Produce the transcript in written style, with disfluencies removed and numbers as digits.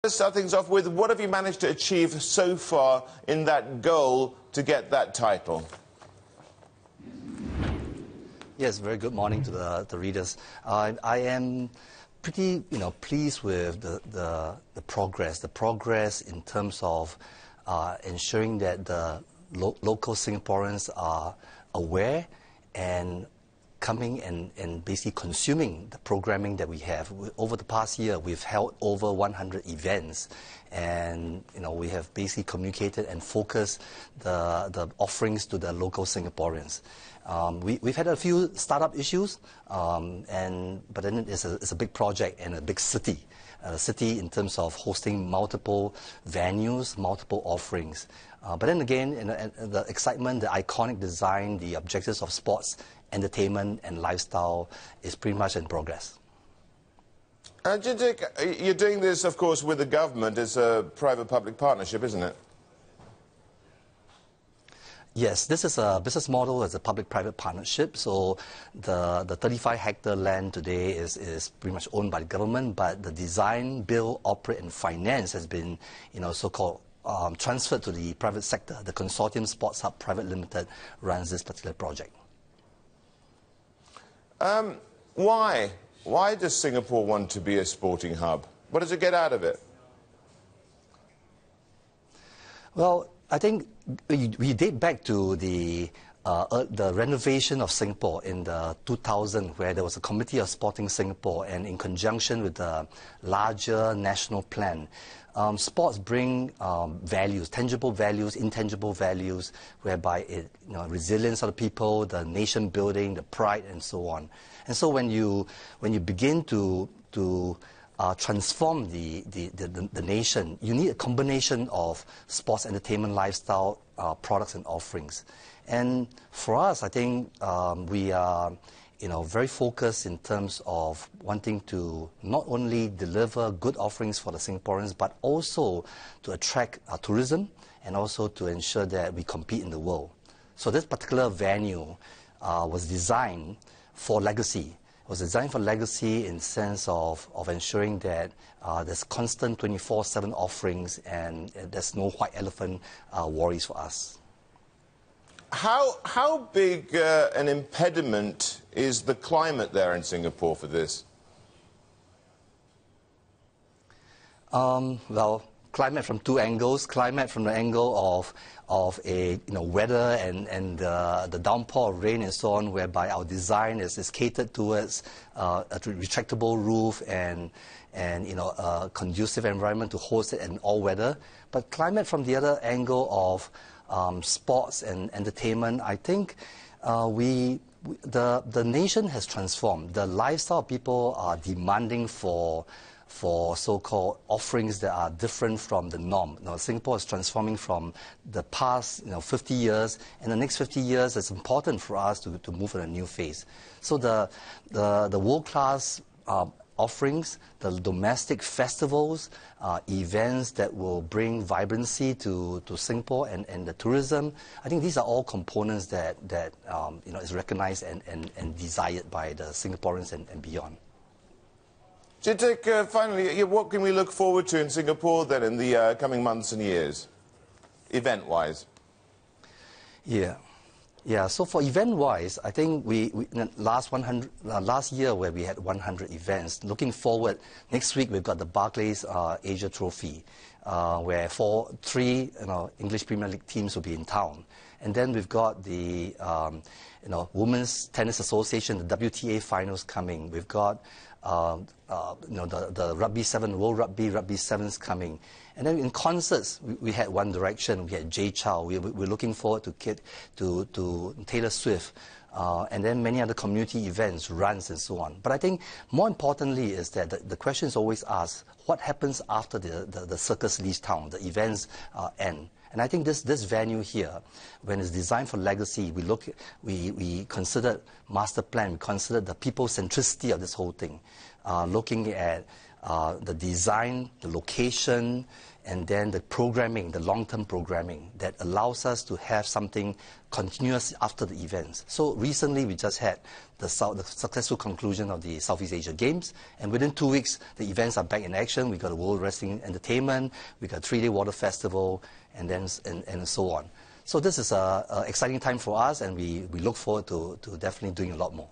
Let's start things off with, what have you managed to achieve so far in that goal to get that title? Yes, very good morning to the readers. I am pretty, pleased with the progress in terms of ensuring that the local Singaporeans are aware and coming and basically consuming the programming that we have. Over the past year, we've held over 100 events, and we have basically communicated and focused the offerings to the local Singaporeans. We've had a few startup issues, but then it's a big project and a big city. A city in terms of hosting multiple venues, multiple offerings. But then again, the excitement, the iconic design, the objectives of sports, entertainment and lifestyle is pretty much in progress. Teik, you're doing this, of course, with the government. It's a private-public partnership, isn't it? Yes, this is a business model as a public-private partnership. So the 35-hectare land today is pretty much owned by the government, but the design, build, operate and finance has been, so-called transferred to the private sector. The consortium Sports Hub Private Limited runs this particular project. Why? Why does Singapore want to be a sporting hub? What does it get out of it? Well, I think we date back to the renovation of Singapore in the 2000, where there was a Committee of Sporting Singapore, and in conjunction with the larger national plan, sports bring values, tangible values, intangible values, whereby it, resilience of the people, the nation building, the pride, and so on. And so when you begin to transform the nation, you need a combination of sports, entertainment, lifestyle, products and offerings. And for us, I think we are very focused in terms of wanting to not only deliver good offerings for the Singaporeans, but also to attract tourism and also to ensure that we compete in the world. So this particular venue was designed for legacy. It was designed for legacy in the sense of ensuring that there's constant 24/7 offerings and there's no white elephant worries for us. How big an impediment is the climate there in Singapore for this? Well, climate from two angles. Climate from the angle of a weather and the downpour of rain and so on, whereby our design is catered towards a retractable roof and a conducive environment to host it in all weather. But climate from the other angle of sports and entertainment, I think the nation has transformed. The lifestyle people are demanding for so-called offerings that are different from the norm. Singapore is transforming from the past 50 years, and the next 50 years it's important for us to move in a new phase. So the world-class offerings, the domestic festivals, events that will bring vibrancy to Singapore and the tourism, I think these are all components that is recognized and desired by the Singaporeans and beyond. Teik, finally, what can we look forward to in Singapore then in the coming months and years, event-wise? Yeah, so for event-wise, I think we last year where we had 100 events, looking forward, next week we've got the Barclays Asia Trophy, where three English Premier League teams will be in town. And then we've got the Women's Tennis Association, the WTA finals coming. We've got the Rugby 7, World Rugby Sevens coming. And then in concerts, we had One Direction, we had Jay Chou. We're looking forward to Taylor Swift, and then many other community events, runs and so on. But I think more importantly is that the question is always asked, what happens after the circus leaves town, the events end? And I think this venue here, when it's designed for legacy, we considered master plan, we considered the people centricity of this whole thing, looking at the design, the location, and then the programming, the long-term programming that allows us to have something continuous after the events. So recently we just had the successful conclusion of the Southeast Asia Games, and within 2 weeks the events are back in action. We got a World Wrestling Entertainment, we got a 3-day water festival, and then and so on. So this is an exciting time for us, and we look forward to definitely doing a lot more.